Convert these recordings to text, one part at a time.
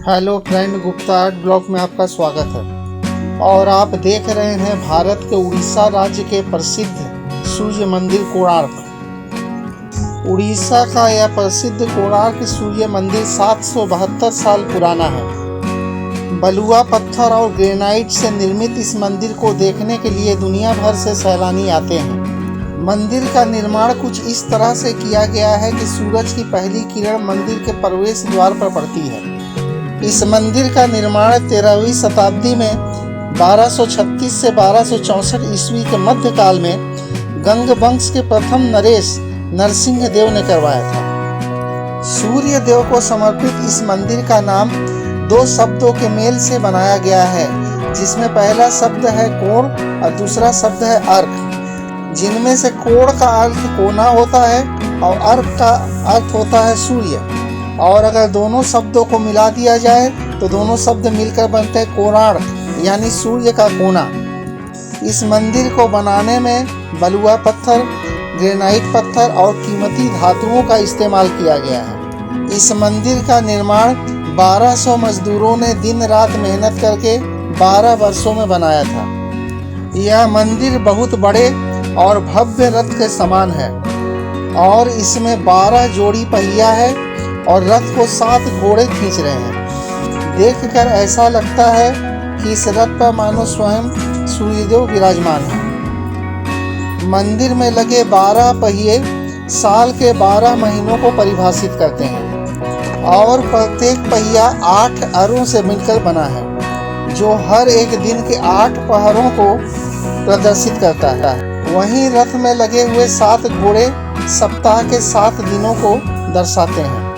Hello friend, Gupta art blog में आपका स्वागत है और आप देख रहे हैं भारत के उड़ीसा राज्य के प्रसिद्ध सूर्य मंदिर कोणार्क। उड़ीसा का यह प्रसिद्द कोणार्क सूर्य मंदिर 772 साल पुराना है। बलुआ पत्थर और ग्रेनाइट से निर्मित इस मंदिर को देखने के लिए दुनिया भर से सैलानी आते हैं। मंदिर का निर्माण कुछ इस तरह से किया गया है कि सूरज की पहली किरण मंदिर के प्रवेश द्वार पर पड़ती है। इस मंदिर का निर्माण 13वीं शताब्दी में 1236 से 1264 ईस्वी के मध्यकाल में गंग वंश के प्रथम नरेश नरसिंह देव ने करवाया था। सूर्य देव को समर्पित इस मंदिर का नाम दो शब्दों के मेल से बनाया गया है, जिसमें पहला शब्द है कोण और दूसरा शब्द है अर्क, जिनमें से कोण का अर्थ कोना होता है और अर्क का अर्थ होता है सूर्य। और अगर दोनों शब्दों को मिला दिया जाए तो दोनों शब्द मिलकर बनते हैं कोणार्क, यानी सूर्य का कोना। इस मंदिर को बनाने में बलुआ पत्थर, ग्रेनाइट पत्थर और कीमती धातुओं का इस्तेमाल किया गया है। इस मंदिर का निर्माण 1200 मजदूरों ने दिन रात मेहनत करके 12 वर्षों में बनाया था। यह मंदिर बहुत बड़े और भव्य रथ के समान है और इसमें 12 जोड़ी पहिया है और रथ को 7 घोड़े खींच रहे हैं। देखकर ऐसा लगता है कि इस रथ पर मानो स्वयं सूर्यदेव विराजमान है। मंदिर में लगे 12 पहिए साल के 12 महीनों को परिभाषित करते हैं और प्रत्येक पहिया 8 अरों से मिलकर बना है, जो हर एक दिन के 8 पहरों को प्रदर्शित करता है। वहीं रथ में लगे हुए 7 घोड़े सप्ताह के 7 दिनों को दर्शाते हैं।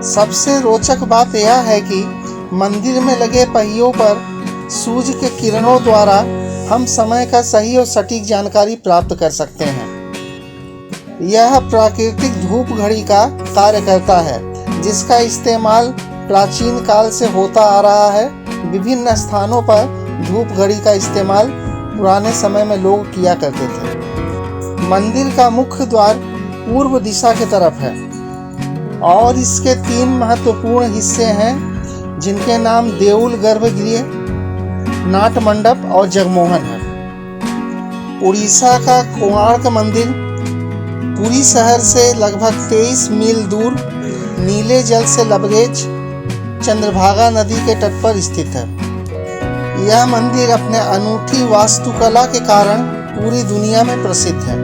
सबसे रोचक बात यह है कि मंदिर में लगे पहियों पर सूर्य के किरणों द्वारा हम समय का सही और सटीक जानकारी प्राप्त कर सकते हैं। यह प्राकृतिक धूप घड़ी का कार्य करता है, जिसका इस्तेमाल प्राचीन काल से होता आ रहा है। विभिन्न स्थानों पर धूप घड़ी का इस्तेमाल पुराने समय में लोग किया करते थे। मंदिर का मुख्य द्वार पूर्व दिशा की तरफ है और इसके 3 महत्वपूर्ण हिस्से हैं, जिनके नाम देउल गर्भगृह, नाट मंडप और जगमोहन है। उड़ीसा का कोणार्क मंदिर पुरी शहर से लगभग 23 मील दूर नीले जल से लबरेज चंद्रभागा नदी के तट पर स्थित है। यह मंदिर अपने अनूठी वास्तुकला के कारण पूरी दुनिया में प्रसिद्ध है।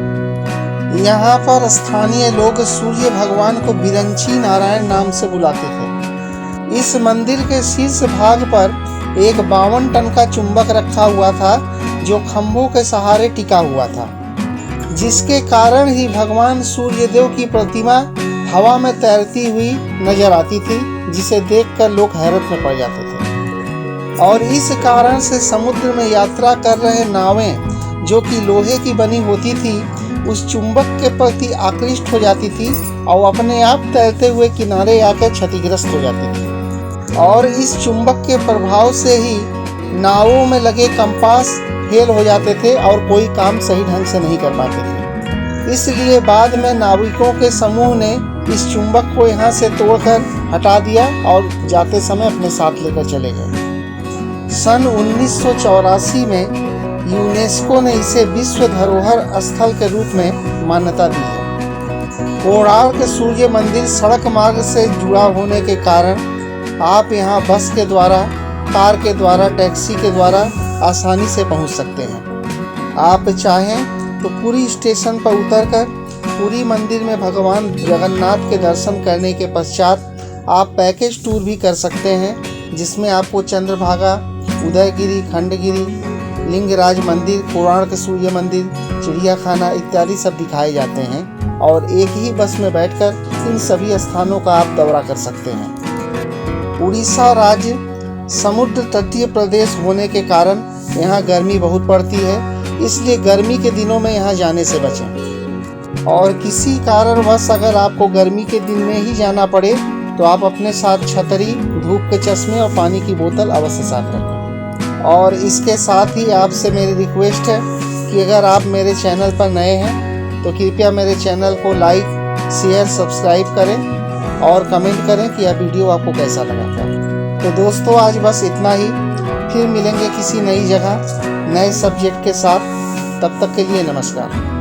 यहाँ पर स्थानीय लोग सूर्य भगवान को बिरंची नारायण नाम से बुलाते थे। इस मंदिर के शीर्ष भाग पर एक 52 टन का चुंबक रखा हुआ था, जो खंभों के सहारे टिका हुआ था, जिसके कारण ही भगवान सूर्यदेव की प्रतिमा हवा में तैरती हुई नजर आती थी, जिसे देखकर लोग हैरत में पड़ जाते थे। और इस कारण से समुद्र में यात्रा कर रहे नावें, जो कि लोहे की बनी होती थी, उस चुंबक के प्रति आकृष्ट हो जाती थी और अपने आप तैरते हुए किनारे आकर क्षतिग्रस्त हो जाती थी। और इस चुंबक के प्रभाव से ही नावों में लगे कंपास फेल हो जाते थे और कोई काम सही ढंग से नहीं कर पाते थे। इसलिए बाद में नाविकों के समूह ने इस चुंबक को यहाँ से तोड़कर हटा दिया और जाते समय अपने साथ लेकर चले गए। सन 1984 में यूनेस्को ने इसे विश्व धरोहर स्थल के रूप में मान्यता दी है। कोणार्क सूर्य मंदिर सड़क मार्ग से जुड़ा होने के कारण आप यहाँ बस के द्वारा, कार के द्वारा, टैक्सी के द्वारा आसानी से पहुँच सकते हैं। आप चाहें तो पुरी स्टेशन पर उतरकर पुरी मंदिर में भगवान जगन्नाथ के दर्शन करने के पश्चात आप पैकेज टूर भी कर सकते हैं, जिसमें आपको चंद्रभागा, उदयगिरी, खंडगिरी, लिंगराज मंदिर, कोणार्क सूर्य मंदिर, चिड़ियाखाना इत्यादि सब दिखाए जाते हैं और एक ही बस में बैठकर इन सभी स्थानों का आप दौरा कर सकते हैं। उड़ीसा राज्य समुद्र तटीय प्रदेश होने के कारण यहाँ गर्मी बहुत पड़ती है, इसलिए गर्मी के दिनों में यहाँ जाने से बचें। और किसी कारणवश अगर आपको गर्मी के दिन में ही जाना पड़े तो आप अपने साथ छतरी, धूप के चश्मे और पानी की बोतल अवश्य साथ रखें। और इसके साथ ही आपसे मेरी रिक्वेस्ट है कि अगर आप मेरे चैनल पर नए हैं तो कृपया मेरे चैनल को लाइक, शेयर, सब्सक्राइब करें और कमेंट करें कि यह वीडियो आपको कैसा लगा था। तो दोस्तों आज बस इतना ही, फिर मिलेंगे किसी नई जगह नए सब्जेक्ट के साथ। तब तक के लिए नमस्कार।